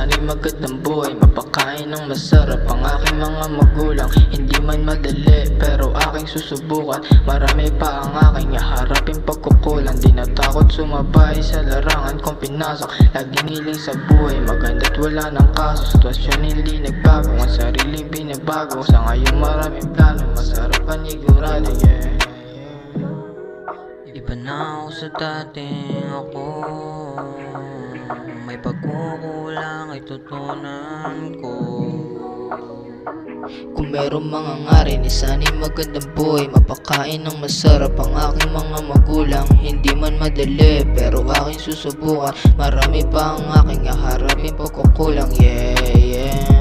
sana'y magandang buhay, mapakain ng masarap ang aking mga magulang. Hindi man madali pero aking susubukan, marami pa ang aking haharapin pagkukulang. Di natakot sumabay sa larangan kong pinasok, laging hiling sa buhay maganda't wala ng kaso. Sitwasyon hindi nagbago, ang sarili binabago. Sa ngayon maraming plano, masarap panigurado, yeah. Iba na ako sa dating ako, may pagkukulang ay tutunan ko. Kung merong mga ngarin, sana'y magandang buhay, mapakain ng masarap ang aking mga magulang. Hindi man madali pero aking susubukan, marami pa ang aking haharapin pagkukulang, yeah, yeah.